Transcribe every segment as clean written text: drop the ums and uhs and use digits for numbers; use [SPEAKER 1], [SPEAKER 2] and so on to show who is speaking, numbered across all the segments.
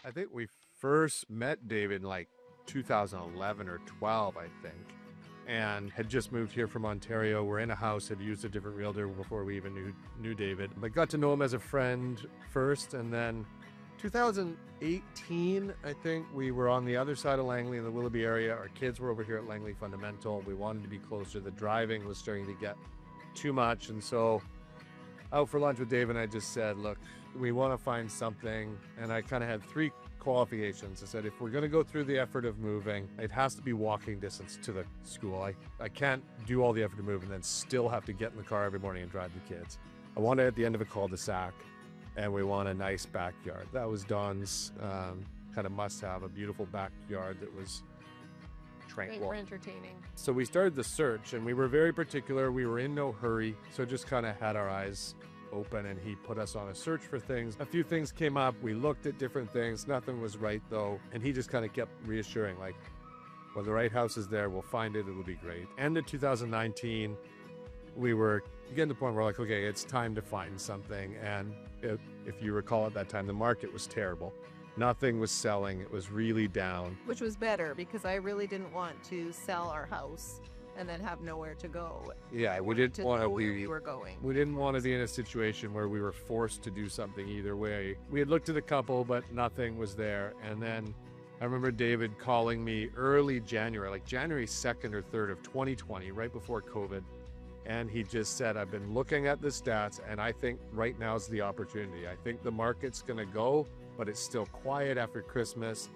[SPEAKER 1] I think we first met David in like 2011 or 12, I think, and had just moved here from Ontario. We're in a house, had used a different realtor before we even knew David. But got to know him as a friend first, and then 2018, I think, we were on the other side of Langley in the Willoughby area. Our kids were over here at Langley Fundamental. We wanted to be closer. The driving was starting to get too much, and so out for lunch with Dave and I just said, look, we want to find something. And I kind of had three qualifications. I said, if we're going to go through the effort of moving, it has to be walking distance to the school. I can't do all the effort to move and then still have to get in the car every morning and drive the kids. I want it at the end of a cul-de-sac, and we want a nice backyard. That was Don's kind of must-have, a beautiful backyard that was tranquil.
[SPEAKER 2] Great for entertaining.
[SPEAKER 1] So we started the search, and we were very particular. We were in no hurry, so just kind of had our eyes open, and he put us on a search for things. A few things came up. We looked at different things. Nothing was right, though, and he just kind of kept reassuring, like, when the right house is there, we'll find it. It'll be great. End of 2019, we were getting to the point where we're like, okay, it's time to find something. And if you recall at that time, the market was terrible. Nothing was selling. It was really down.
[SPEAKER 2] Which was better because I really didn't want to sell our house and then have nowhere to go.
[SPEAKER 1] Yeah, we didn't want to
[SPEAKER 2] where
[SPEAKER 1] be.
[SPEAKER 2] we were going.
[SPEAKER 1] We didn't want to be in a situation where we were forced to do something either way. We had looked at a couple, but nothing was there. And then I remember David calling me early January, like January 2nd or 3rd of 2020, right before COVID. And he just said, I've been looking at the stats, and I think right now is the opportunity. I think the market's going to go, but it's still quiet after Christmas.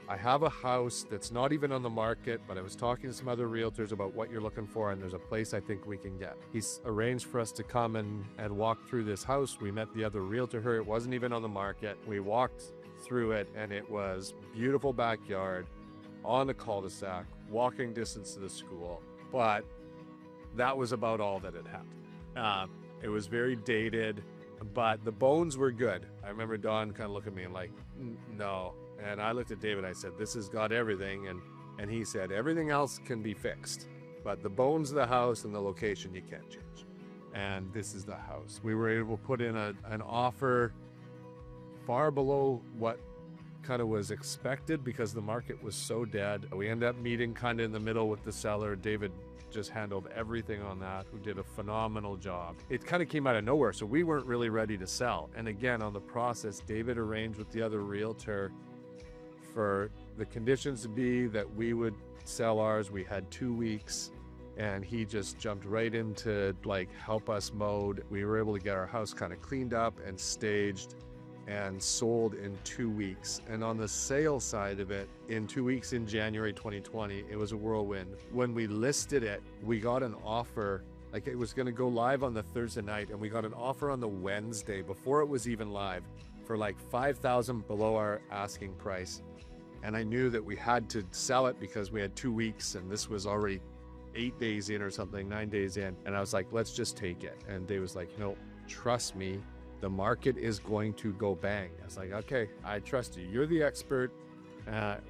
[SPEAKER 1] I have a house that's not even on the market, but I was talking to some other realtors about what you're looking for, and there's a place I think we can get. He's arranged for us to come and walk through this house. We met the other realtor here. It wasn't even on the market. We walked through it, and it was beautiful backyard, on a cul-de-sac, walking distance to the school. But that was about all that had happened. It was very dated, but the bones were good. I remember Don kind of looked at me and like, no. And I looked at David, I said, this has got everything. And he said, everything else can be fixed, but the bones of the house and the location you can't change. And this is the house. We were able to put in an offer far below what kind of was expected because the market was so dead. We ended up meeting kind of in the middle with the seller. David just handled everything on that, who did a phenomenal job. It kind of came out of nowhere, so we weren't really ready to sell. And again, on the process, David arranged with the other realtor for the conditions to be that we would sell ours. We had 2 weeks, and he just jumped right into like help us mode. We were able to get our house kind of cleaned up and staged and sold in 2 weeks. And on the sale side of it, in 2 weeks in January 2020, it was a whirlwind. When we listed it, we got an offer, like it was gonna go live on the Thursday night, and we got an offer on the Wednesday before it was even live for like $5,000 below our asking price. And I knew that we had to sell it because we had 2 weeks, and this was already 8 days in or something, 9 days in. And I was like, let's just take it. And Dave was like, no, trust me, the market is going to go bang. I was like, okay, I trust you. You're the expert.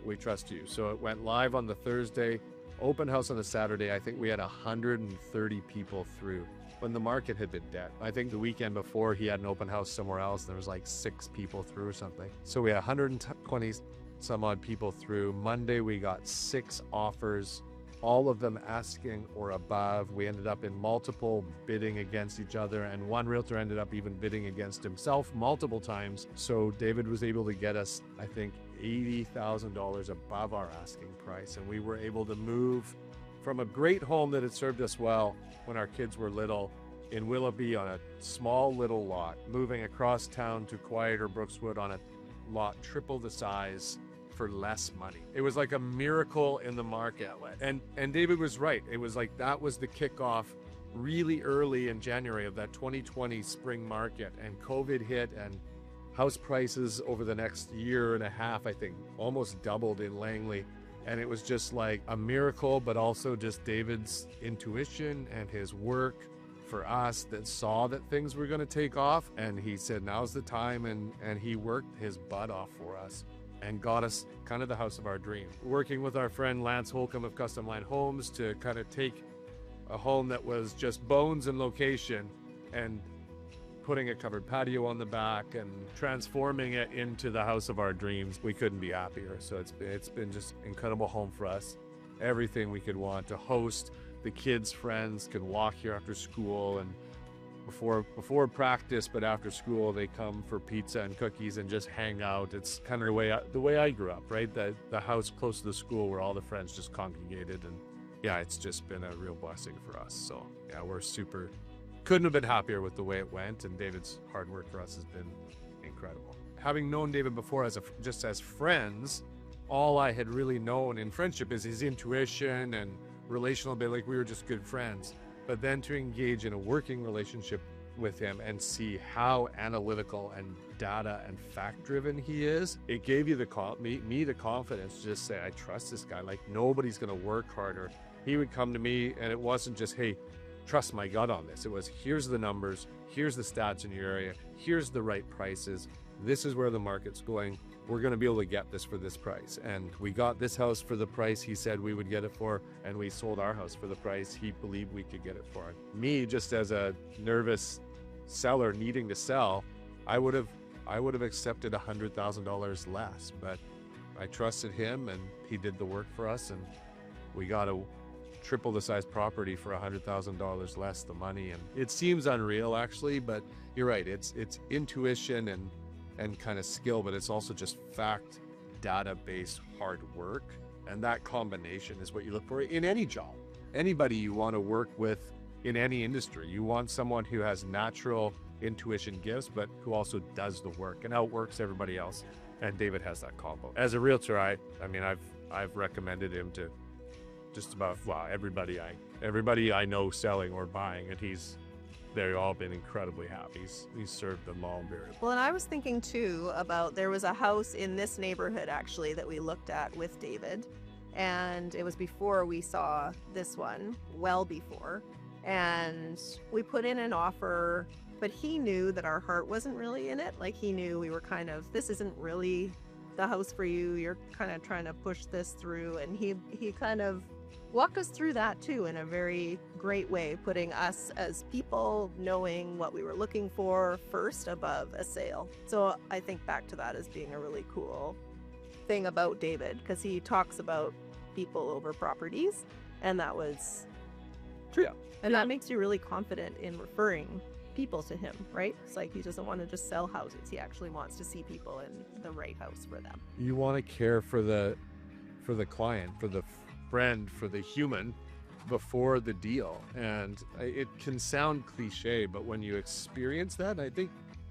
[SPEAKER 1] We trust you. So it went live on the Thursday, open house on the Saturday. I think we had 130 people through when the market had been dead. I think the weekend before he had an open house somewhere else, and there was like 6 people through or something. So we had 120 some odd people through. Monday, we got 6 offers, all of them asking or above. We ended up in multiple bidding against each other, and one realtor ended up even bidding against himself multiple times. So David was able to get us, I think, $80,000 above our asking price, and we were able to move from a great home that had served us well when our kids were little in Willoughby on a small little lot, moving across town to quieter Brookswood on a lot triple the size for less money. It was like a miracle in the market. And David was right. It was like that was the kickoff really early in January of that 2020 spring market, and COVID hit, and house prices over the next year and a half, I think, almost doubled in Langley. And it was just like a miracle, but also just David's intuition and his work for us that saw that things were going to take off. And he said, now's the time. And he worked his butt off for us and got us kind of the house of our dream. Working with our friend Lance Holcomb of Custom Line Homes to kind of take a home that was just bones and location and putting a covered patio on the back and transforming it into the house of our dreams. We couldn't be happier. So it's been just incredible home for us. Everything we could want to host. The kids' friends can walk here after school, and before practice, but after school they come for pizza and cookies and just hang out. It's kind of the way I grew up, right? The house close to the school where all the friends just congregated, and yeah, it's just been a real blessing for us. So yeah, couldn't have been happier with the way it went, and David's hard work for us has been incredible. Having known David before just as friends, all I had really known in friendship is his intuition and relational ability. Like, we were just good friends. But then to engage in a working relationship with him and see how analytical and data and fact driven he is, it gave you the confidence to just say, I trust this guy. Like, nobody's going to work harder. He would come to me, and it wasn't just, hey, trust my gut on this. It was, here's the numbers, here's the stats in your area, here's the right prices, this is where the market's going. We're going to be able to get this for this price. And we got this house for the price he said we would get it for, and we sold our house for the price he believed we could get it for. Me, just as a nervous seller needing to sell, I would have accepted $100,000 less, but I trusted him, and he did the work for us, and we got a triple the size property for $100,000 less the money. And it seems unreal, actually, but you're right. It's intuition and kind of skill, but it's also just fact, data-based hard work. And that combination is what you look for in any job. Anybody you want to work with in any industry, you want someone who has natural intuition gifts, but who also does the work and outworks everybody else. And David has that combo. As a realtor, I mean, I've recommended him to just about, well, everybody I know selling or buying, and they've all been incredibly happy. He's served them all very well.
[SPEAKER 2] Well, and I was thinking too about, there was a house in this neighborhood actually that we looked at with David, and it was before we saw this one, well before, and we put in an offer, but he knew that our heart wasn't really in it. Like, he knew we were kind of, this isn't really the house for you, you're kind of trying to push this through, and he kind of walked us through that too in a very great way, putting us as people, knowing what we were looking for first above a sale. So I think back to that as being a really cool thing about David, because he talks about people over properties, and that was true. And that makes you really confident in referring people to him, right? It's like, he doesn't want to just sell houses. He actually wants to see people in the right house for them.
[SPEAKER 1] You want to care for the client, for the friend, for the human before the deal. And it can sound cliche, but when you experience that, I think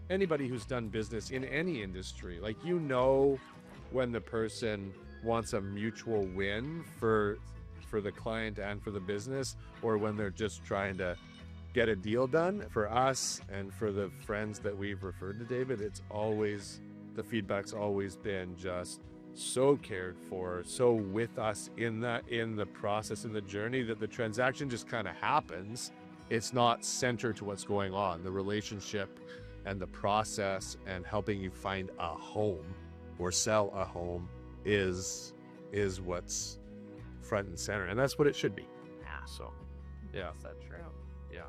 [SPEAKER 1] anybody who's done business in any industry, like, you know when the person wants a mutual win for the client and for the business, or when they're just trying to get a deal done. For us and for the friends that we've referred to David, the feedback's always been just so cared for, so with us in the process, in the journey, that the transaction just kind of happens. It's not centered to what's going on. The relationship and the process and helping you find a home or sell a home is what's front and center, and that's what it should be.
[SPEAKER 2] Yeah.
[SPEAKER 1] So yeah,
[SPEAKER 2] So true.
[SPEAKER 1] yeah.